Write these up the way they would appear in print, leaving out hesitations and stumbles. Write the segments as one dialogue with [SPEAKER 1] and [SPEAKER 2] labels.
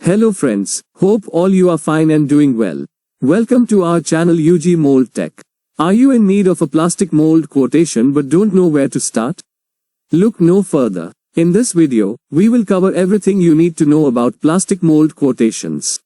[SPEAKER 1] Hello friends, hope all you are fine and doing well. Welcome to our channel UG Mold Tech. Are you in need of a plastic mold quotation but don't know where to start? Look no further. In this video, we will cover everything you need to know about plastic mold quotations.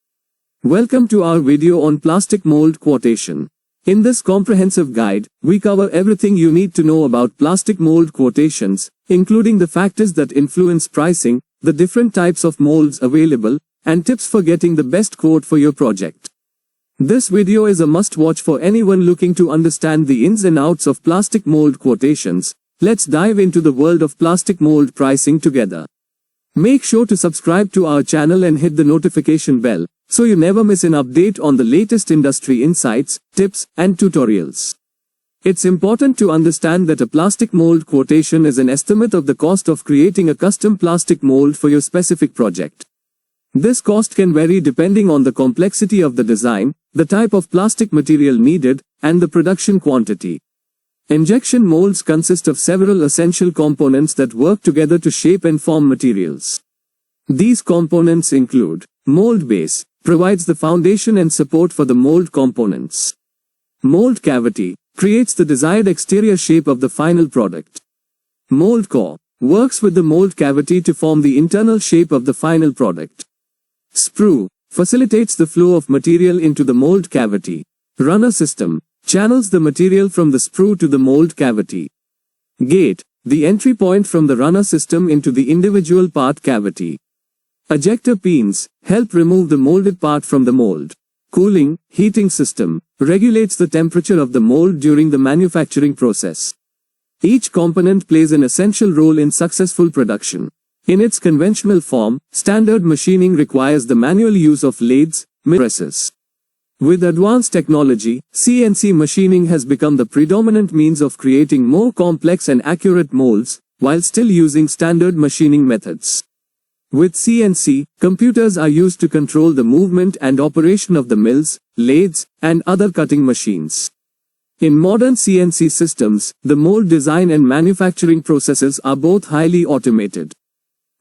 [SPEAKER 1] Welcome to our video on plastic mold quotation. In this comprehensive guide, we cover everything you need to know about plastic mold quotations, including the factors that influence pricing, the different types of molds available, and tips for getting the best quote for your project. This video is a must-watch for anyone looking to understand the ins and outs of plastic mold quotations. Let's dive into the world of plastic mold pricing together. Make sure to subscribe to our channel and hit the notification bell, so you never miss an update on the latest industry insights, tips, and tutorials. It's important to understand that a plastic mold quotation is an estimate of the cost of creating a custom plastic mold for your specific project. This cost can vary depending on the complexity of the design, the type of plastic material needed, and the production quantity. Injection molds consist of several essential components that work together to shape and form materials. These components include: mold base, provides the foundation and support for the mold components. Mold cavity, creates the desired exterior shape of the final product. Mold core, works with the mold cavity to form the internal shape of the final product. Sprue, facilitates the flow of material into the mold cavity. Runner system, channels the material from the sprue to the mold cavity. Gate, the entry point from the runner system into the individual part cavity. Ejector pins, help remove the molded part from the mold. Cooling, heating system, regulates the temperature of the mold during the manufacturing process. Each component plays an essential role in successful production. In its conventional form, standard machining requires the manual use of lathes, presses. With advanced technology, CNC machining has become the predominant means of creating more complex and accurate molds, while still using standard machining methods. With CNC, computers are used to control the movement and operation of the mills, lathes, and other cutting machines. In modern CNC systems, the mold design and manufacturing processes are both highly automated.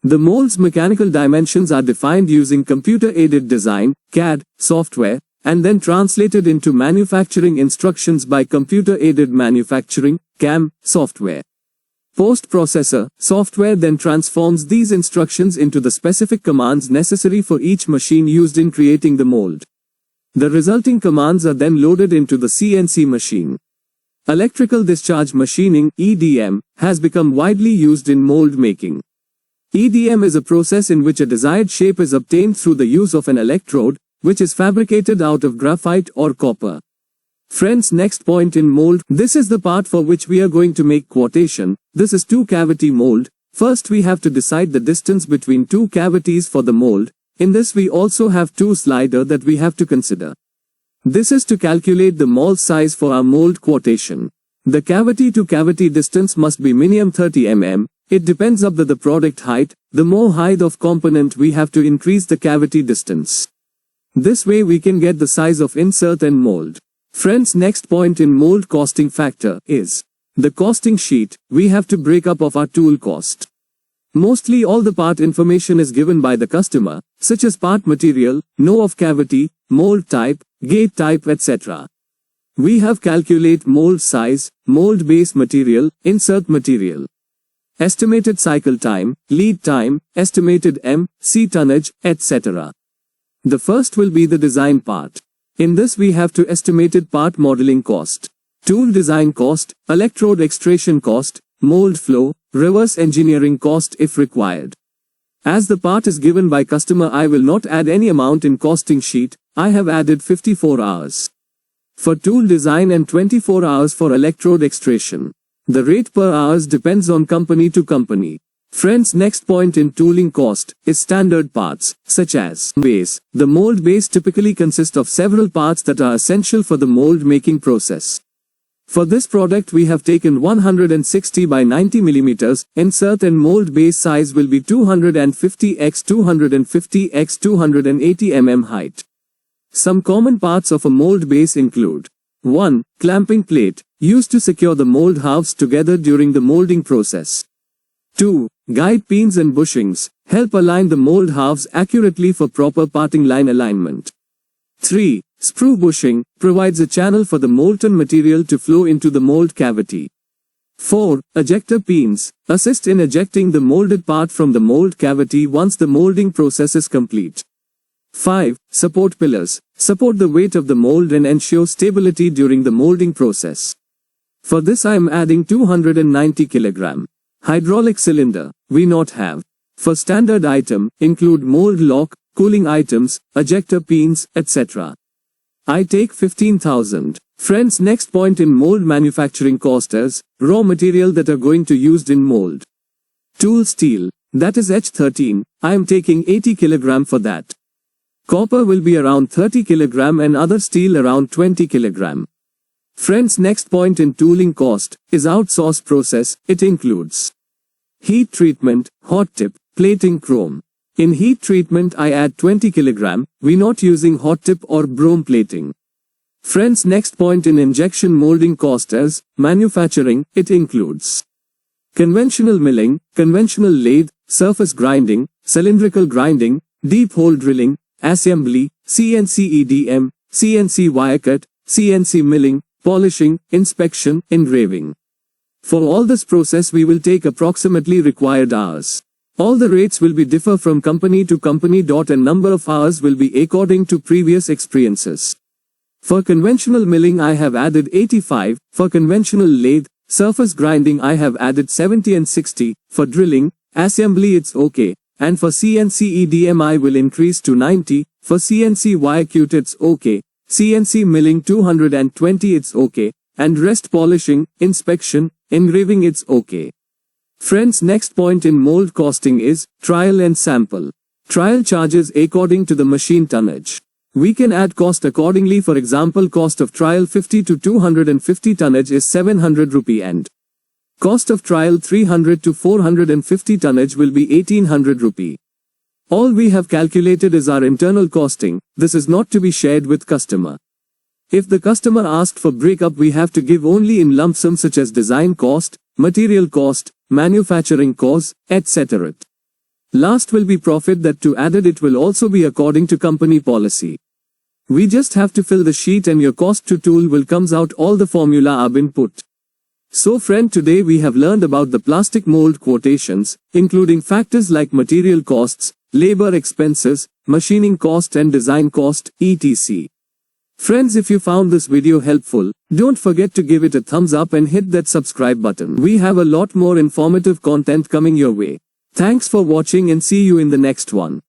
[SPEAKER 1] The mold's mechanical dimensions are defined using computer-aided design, CAD, software, and then translated into manufacturing instructions by computer-aided manufacturing, CAM, software. Post-processor software then transforms these instructions into the specific commands necessary for each machine used in creating the mold. The resulting commands are then loaded into the CNC machine. Electrical discharge machining, EDM, has become widely used in mold making. EDM is a process in which a desired shape is obtained through the use of an electrode, which is fabricated out of graphite or copper. Friends, next point in mold. This is the part for which we are going to make quotation. This is two-cavity mold. First we have to decide the distance between two cavities for the mold. In this we also have two sliders that we have to consider. This is to calculate the mold size for our mold quotation. The cavity to cavity distance must be minimum 30 mm. It depends on the product height. The more height of component we have to increase the cavity distance. This way we can get the size of insert and mold. Friends, next point in mold costing factor is the costing sheet. We have to break up of our tool cost. Mostly all the part information is given by the customer, such as part material, know of cavity, mold type, gate type, etc. We have calculate mold size, mold base material, insert material. Estimated cycle time, lead time, estimated MC tonnage, etc. The first will be the design part. In this we have to estimated part modeling cost, tool design cost, electrode extraction cost, mold flow, reverse engineering cost if required. As the part is given by customer, I will not add any amount in costing sheet. I have added 54 hours for tool design and 24 hours for electrode extraction. The rate per hours depends on company to company. Friends, next point in tooling cost is standard parts, such as base. The mold base typically consists of several parts that are essential for the mold making process. For this product we have taken 160 by 90 mm. Insert and mold base size will be 250 x 250 x 280 mm height. Some common parts of a mold base include: 1. Clamping plate, used to secure the mold halves together during the molding process. 2. Guide pins and bushings, Help align the mold halves accurately for proper parting line alignment. 3. Sprue bushing provides a channel for the molten material to flow into the mold cavity. 4. Ejector pins assist in ejecting the molded part from the mold cavity once the molding process is complete. 5. Support pillars support the weight of the mold and ensure stability during the molding process. For this I am adding 290 kg. Hydraulic cylinder we not have. For standard item, include mold lock, cooling items, ejector pins, etc. I take 15,000. Friends, next point in mold manufacturing cost is raw material that are going to used in mold. Tool steel, that is H13, I am taking 80 kg for that. Copper will be around 30 kg and other steel around 20 kg. Friends, next point in tooling cost is outsource process. It includes heat treatment, hot tip, plating, chrome. In heat treatment I add 20 kg, we not using hot tip or brome plating. Friends, next point in injection molding cost is manufacturing. It includes conventional milling, conventional lathe, surface grinding, cylindrical grinding, deep hole drilling, assembly, CNC EDM, CNC wire cut, CNC milling, polishing, inspection, engraving. For all this process we will take approximately required hours. All the rates will be differ from company to company. And number of hours will be according to previous experiences. For conventional milling I have added 85, for conventional lathe, surface grinding I have added 70 and 60, for drilling, assembly it's okay, and for CNC EDM I will increase to 90, for CNC wire cut it's okay, CNC milling 220 it's okay, and rest polishing, inspection, engraving it's okay. Friends, next point in mold costing is trial and sample. Trial charges according to the machine tonnage. We can add cost accordingly. For example, cost of trial 50 to 250 tonnage is 700 rupee and cost of trial 300 to 450 tonnage will be 1800 rupee. All we have calculated is our internal costing. This is not to be shared with customer. If the customer asked for breakup we have to give only in lump sum such as design cost, material cost, manufacturing cost, etc. Last will be profit that to added it will also be according to company policy. We just have to fill the sheet and your cost to tool will comes out all the formula are been put. So friend, today we have learned about the plastic mold quotations, including factors like material costs, labor expenses, machining cost and design cost, etc. Friends, if you found this video helpful, don't forget to give it a thumbs up and hit that subscribe button. We have a lot more informative content coming your way. Thanks for watching and see you in the next one.